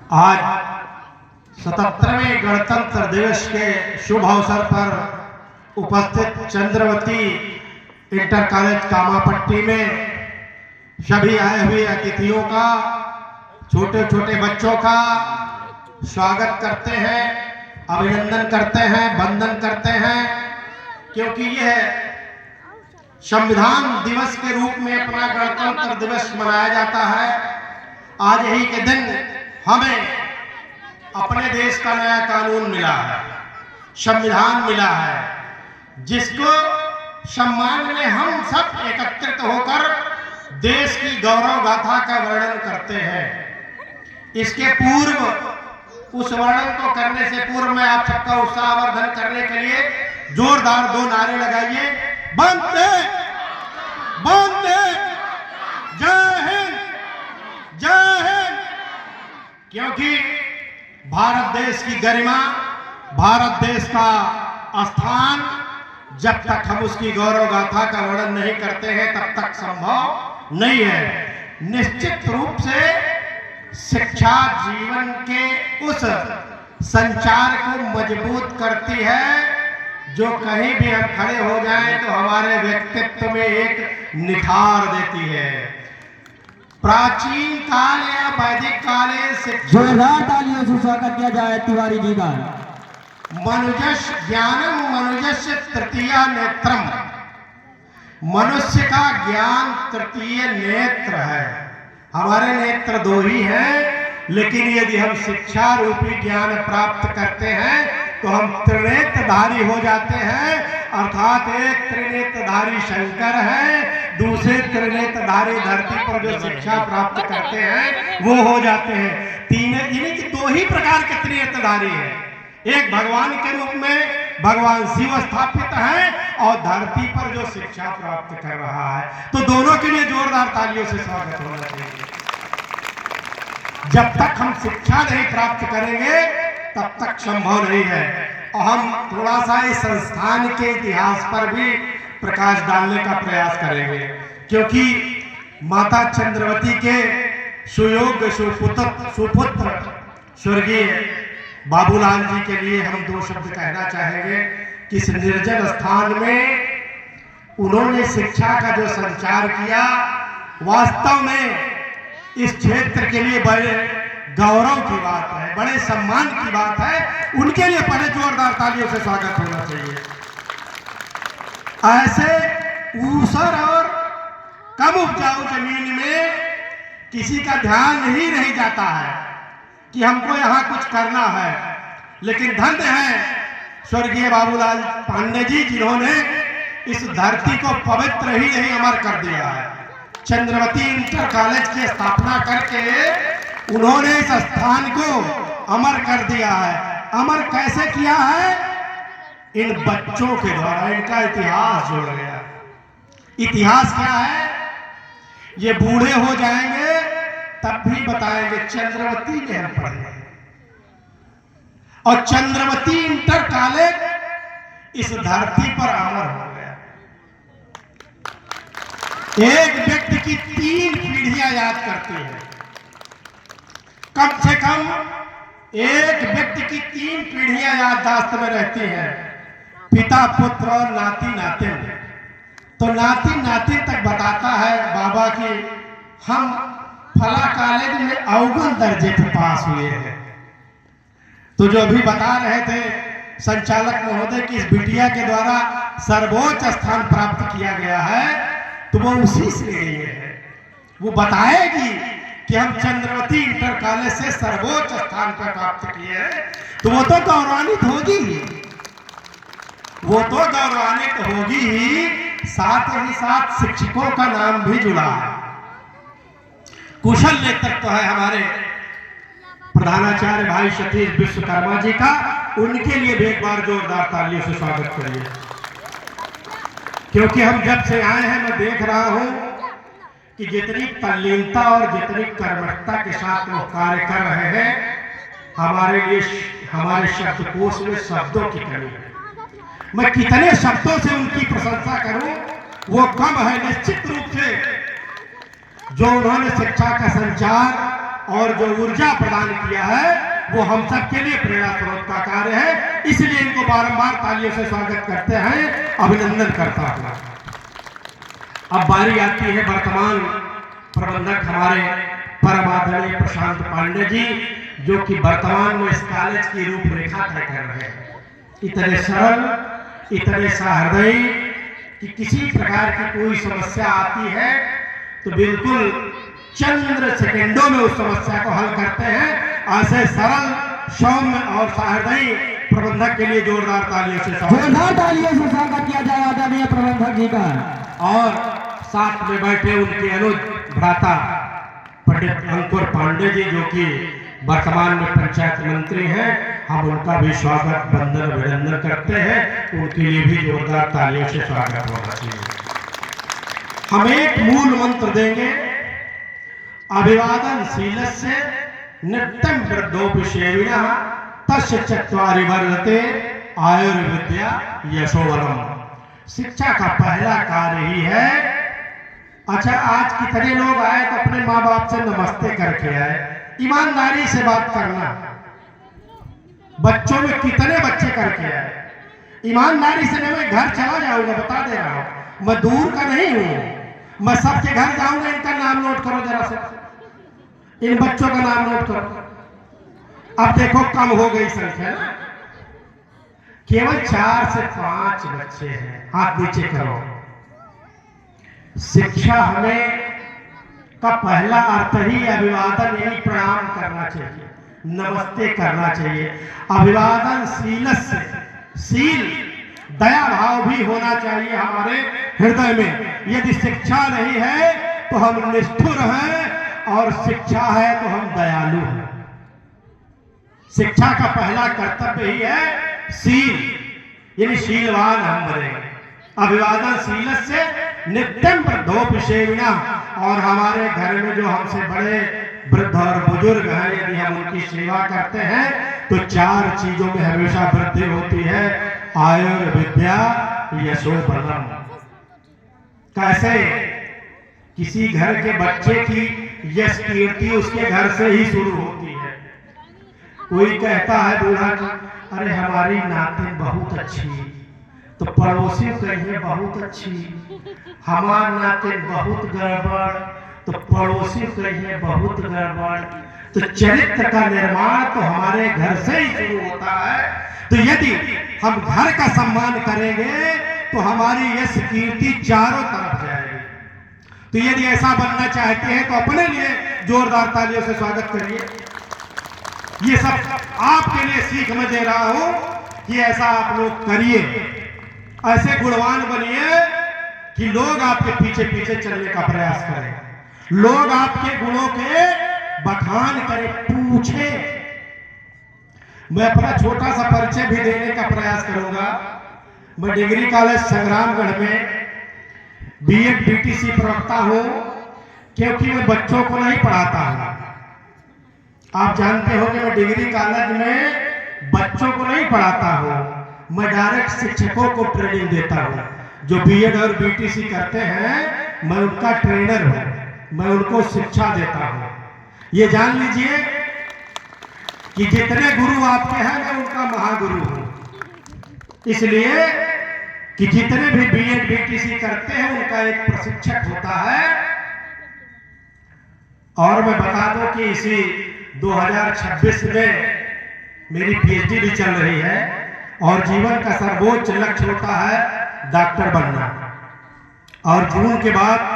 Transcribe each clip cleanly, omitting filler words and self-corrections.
आज 77वें गणतंत्र दिवस के शुभ अवसर पर उपस्थित चंद्रवती इंटर कॉलेज कामापट्टी में सभी आए हुए अतिथियों का, छोटे छोटे बच्चों का स्वागत करते हैं, अभिनंदन करते हैं, वंदन करते हैं, क्योंकि यह संविधान दिवस के रूप में अपना गणतंत्र दिवस मनाया जाता है। आज ही के दिन हमें अपने देश का नया कानून मिला है, संविधान मिला है, जिसको सम्मान में हम सब एकत्रित होकर देश की गौरव गाथा का वर्णन करते हैं। इसके पूर्व, उस वर्णन को करने से पूर्व मैं आप सबका उत्साहवर्धन करने के लिए जोरदार 2 नारे लगाइए। वंदे वंदे, जय हिंद, जय हिंद। क्योंकि भारत देश की गरिमा, भारत देश का स्थान, जब तक हम उसकी गौरव गाथा का वर्णन नहीं करते हैं तब तक संभव नहीं है। निश्चित रूप से शिक्षा जीवन के उस संचार को मजबूत करती है जो कहीं भी हम खड़े हो जाएं तो हमारे व्यक्तित्व में एक निखार देती है। प्राचीन काल या वैदिक काल से जोरदार तालियों से स्वागत किया जाए तिवारी जी का। मनुजस्य ज्ञानम मनुजस्य तृतीय नेत्रम, मनुष्य का ज्ञान तृतीय नेत्र है। हमारे नेत्र 2 ही हैं, लेकिन यदि हम शिक्षा रूपी ज्ञान प्राप्त करते हैं तो हम त्रिनेत्रधारी हो जाते हैं। अर्थात एक त्रिनेत्रधारी शंकर है, दूसरे त्रिनेत्रधारी धरती पर जो शिक्षा प्राप्त करते हैं वो हो जाते हैं। इन्हीं की 2 ही प्रकार के त्रिनेत्रधारी हैं। एक भगवान के रूप में भगवान शिव स्थापित है और धरती पर जो शिक्षा प्राप्त कर रहा है। तो दोनों के लिए जोरदार तालियों से स्वागत होना चाहिए। जब तक हम शिक्षा नहीं प्राप्त करेंगे तब तक संभव नहीं है। और हम थोड़ा सा इस संस्थान के इतिहास पर भी प्रकाश डालने का प्रयास करेंगे, क्योंकि माता चंद्रवती के सुयोग्य सुपुत्र स्वर्गीय बाबूलाल जी के लिए हम 2 शब्द कहना चाहेंगे कि इस निर्जन स्थान में उन्होंने शिक्षा का जो संचार किया, वास्तव में इस क्षेत्र के लिए बड़े गौरव की बात है, बड़े सम्मान की बात है। उनके लिए बड़े जोरदार तालियों से स्वागत होना चाहिए। ऐसे ऊसर और कम उपजाऊ जमीन में किसी का ध्यान ही नहीं जाता है कि हमको यहाँ कुछ करना है, लेकिन धन्य है स्वर्गीय बाबूलाल पांडे जी, जिन्होंने इस धरती को पवित्र ही नहीं अमर कर दिया है। चंद्रवती इंटर कॉलेज की स्थापना करके उन्होंने इस स्थान को अमर कर दिया है। अमर कैसे किया है? इन बच्चों के द्वारा इनका इतिहास जोड़ गया। इतिहास क्या है? ये बूढ़े हो जाएंगे तब भी बताएंगे चंद्रवती ने हम पढ़े। और चंद्रवती इंटर कॉलेज इस धरती पर अमर हो गया। एक व्यक्ति की 3 पीढ़ियां याद करती है। कम से कम एक व्यक्ति की 3 पीढ़ियां याददाश्त में रहती हैं, पिता, पुत्र और नाती नातिन। तो नाती नातिन तक बताता है बाबा की हम फला कॉलेज में अव्वल दर्जे पर पास हुए हैं। तो जो अभी बता रहे थे संचालक महोदय की इस बिटिया के द्वारा सर्वोच्च स्थान प्राप्त किया गया है, तो वो उसी श्रेणी में है। वो बताएगी कि हम चंद्रवती इंटर कॉलेज से सर्वोच्च स्थान पर प्राप्त किए हैं, तो वो तो गौरवान्वित होगी ही, वो तो गौरवान्वित होगी ही। साथ ही साथ शिक्षकों का नाम भी जुड़ा है। कुशल नेतृत्व है हमारे प्रधानाचार्य भाई सतीश विश्वकर्मा जी का। उनके लिए भी एक बार जोरदार तालियों से स्वागत करिए, क्योंकि हम जब से आए हैं मैं देख रहा हूं कि जितनी तल्लीनता और जितनी कर्मठता के साथ वो कार्य कर रहे हैं, हमारे लिए हमारे शब्दकोश में शब्दों की कमी है। मैं कितने शब्दों से उनकी प्रशंसा करूं वो कम है। निश्चित रूप से जो उन्होंने शिक्षा का संचार और जो ऊर्जा प्रदान किया है वो हम सब के लिए प्रेरणा स्रोत का कार्य है। इसलिए इनको बारंबार तालियों से स्वागत करते हैं, अभिनंदन करता हूं। अब बारी आती है वर्तमान प्रबंधक हमारे परम आदरणीय प्रशांत पांडे जी, जो कि वर्तमान में इस कॉलेज की रूपरेखा तय कर रहे हैं। इतने सरल, इतने सहृदयी कि किसी प्रकार की कोई समस्या आती है तो बिल्कुल चंद सेकंडों में उस समस्या को हल करते हैं। ऐसे सरल, सौम्य और सहृदयी प्रबंधक के लिए जोरदार तालियों से स्वागत किया जाए आदरणीय प्रबंधक जी का। और साथ में बैठे उनके अनुज भ्राता पंडित अंकुर पांडे जी, जो कि वर्तमान में पंचायत मंत्री हैं, हम उनका भी स्वागत वंदन अभिनंदन करते हैं। उनके लिए भी जोरदार तालियों से स्वागत होना चाहिए। हम एक मूल मंत्र देंगे, अभिवादन शीलस्य नित्यं वृद्धोपि सेविनः तस्य चत्वारि वर्धते आयुर्विद्या यशोबलम्। शिक्षा का पहला कार्य ही है। अच्छा, आज कितने लोग आए तो अपने माँ बाप से नमस्ते करके आए। ईमानदारी से बात करना। बच्चों में कितने बच्चे करके आए? ईमानदारी से मैं घर चला जाऊंगा, बता दे रहा हूं, मैं दूर का नहीं हूं। मैं सबके घर जाऊंगा। इनका नाम नोट करो जरा से, इन बच्चों का नाम नोट करो। अब देखो कम हो गई संख्या ना, केवल 4 से 5 बच्चे हैं। हाथ नीचे करो। शिक्षा हमें का पहला अर्थ ही अभिवादन, यानी प्रणाम करना चाहिए, नमस्ते करना चाहिए। अभिवादन शीलस्य, शील दया भाव भी होना चाहिए हमारे हृदय में। यदि शिक्षा नहीं है तो हम निष्ठुर हैं, और शिक्षा है तो हम दयालु हैं। शिक्षा का पहला कर्तव्य ही है शील, यानी शीलवान हम बनेंगे। अभिवादन शीलस्य नित्यं वृद्धोपि सेविनः। और हमारे घर में जो हमसे बड़े वृद्ध और बुजुर्ग हैं, यदि हम उनकी सेवा करते हैं तो 4 चीजों में हमेशा वृद्धि होती है, आयुर्विद्या यशोबलम्। कैसे? किसी घर के बच्चे की यश कीर्ति उसके घर से ही शुरू होती है। कोई कहता है बूढ़ा, अरे हमारी नातिन बहुत अच्छी, तो पड़ोसी कहिए बहुत अच्छी। हमार नातिन बहुत गड़बड़, तो पड़ोसी कहिए बहुत गड़बड़। तो चरित्र का निर्माण तो हमारे घर से ही शुरू होता है। तो यदि हम घर का सम्मान करेंगे तो हमारी यश कीर्ति चारों तरफ जाएगी। तो यदि ऐसा बनना चाहते हैं तो अपने लिए जोरदार तालियों से स्वागत करिए। ये सब आपके लिए सीख मैं दे रहा हूं कि ऐसा आप लोग करिए, ऐसे गुणवान बनिए कि लोग आपके पीछे पीछे चलने का प्रयास करें, लोग आपके गुणों के बखान करें, पूछे। मैं अपना छोटा सा परिचय भी देने का प्रयास करूंगा। मैं डिग्री कॉलेज संग्रामगढ़ में बीएड बीटीसी प्रवक्ता हूं, क्योंकि मैं बच्चों को नहीं पढ़ाता हूं। आप जानते हो कि मैं डिग्री कॉलेज में बच्चों को नहीं पढ़ाता हूं, मैं डायरेक्ट शिक्षकों को ट्रेनिंग देता हूं। जो बीएड और बीटीसी करते हैं मैं उनका ट्रेनर हूं, मैं उनको शिक्षा देता हूं। ये जान लीजिए कि जितने गुरु आपके हैं मैं उनका महागुरु हूं। इसलिए कि जितने भी बीएड बीटीसी करते हैं उनका एक प्रशिक्षक होता है। और मैं बता दूं कि इसी 2026 में मेरी पीएचडी भी चल रही है, और जीवन का सर्वोच्च लक्ष्य होता है डॉक्टर बनना। और जून के बाद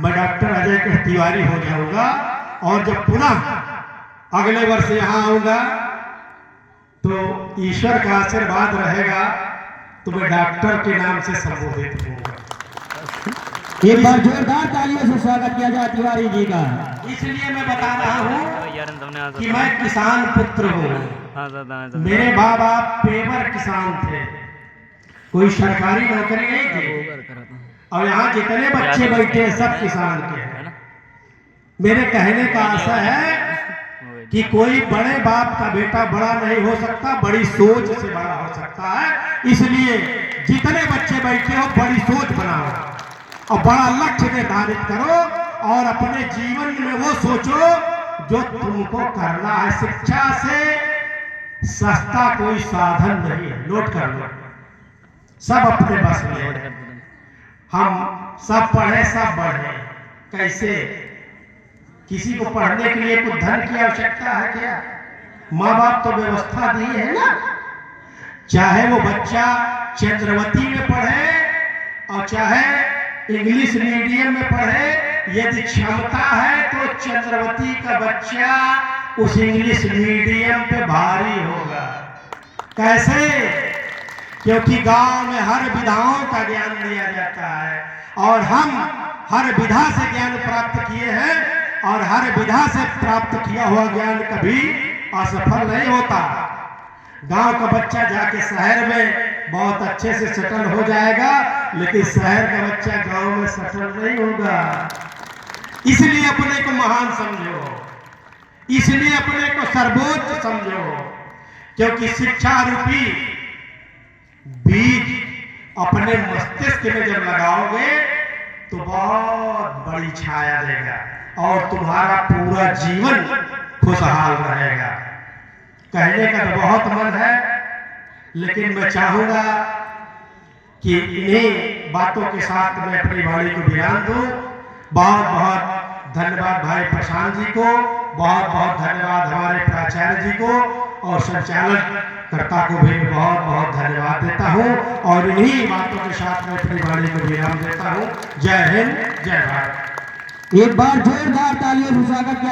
मैं डॉक्टर अजय कृष्ण तिवारी हो जाऊंगा, और जब पुनः अगले वर्ष यहां आऊंगा तो ईश्वर का आशीर्वाद रहेगा तो मैं डॉक्टर के नाम से संबोधित होऊंगा। एक बार जोरदार तालियों से स्वागत किया जाए तिवारी जी का। इसलिए मैं बता रहा हूँ कि मैं किसान पुत्र हूँ। मेरे माँ बाप पेवर किसान थे, कोई सरकारी नौकरी नहीं थी। और यहाँ जितने बच्चे बैठे हैं सब किसान के हैं। मेरे कहने का आशा है कि कोई बड़े बाप का बेटा बड़ा नहीं हो सकता, बड़ी सोच से बड़ा हो सकता है। इसलिए जितने बच्चे बैठे हो बड़ी सोच बनाओ और बड़ा लक्ष्य निर्धारित करो, और अपने जीवन में वो सोचो जो तुमको करना है। शिक्षा से सस्ता कोई साधन नहीं है, नोट कर लो। सब अपने बस में है। हम सब पढ़े सब बढ़े, कैसे? किसी को पढ़ने के लिए कुछ धन की आवश्यकता है क्या? माँ बाप तो व्यवस्था दी है ना। चाहे वो बच्चा चंद्रवती में पढ़े और चाहे इंग्लिश मीडियम में पढ़े, यदि क्षमता है तो चंद्रवती का बच्चा उस इंग्लिश मीडियम पे भारी होगा। कैसे? क्योंकि गांव में हर विधाओं का ज्ञान दिया जाता है और हम हर विधा से ज्ञान प्राप्त किए हैं और हर विधा से प्राप्त किया हुआ ज्ञान कभी असफल नहीं होता। गांव का बच्चा जाके शहर में बहुत अच्छे से सेटल हो जाएगा, लेकिन शहर का बच्चा गांव में सेटल नहीं होगा। इसलिए अपने को महान समझो, इसलिए अपने को सर्वोच्च समझो, क्योंकि शिक्षा रूपी बीज अपने मस्तिष्क में जब लगाओगे तो बहुत बड़ी छाया देगा और तुम्हारा पूरा जीवन खुशहाल रहेगा। कहने का तो बहुत मन है, लेकिन मैं चाहूंगा कि इन्हीं बातों के साथ मैं अपनी वाणी को विराम दूं। बहुत बहुत धन्यवाद भाई प्रशांत जी को, बहुत बहुत धन्यवाद हमारे प्राचार्य जी को और संचालन कर्ता को भी बहुत बहुत धन्यवाद देता हूं और इन्हीं बातों के साथ मैं अपनी वाणी को विराम देता हूं। जय हिंद, जय भारत। एक बार जोरदार तालियों से स्वागत किया।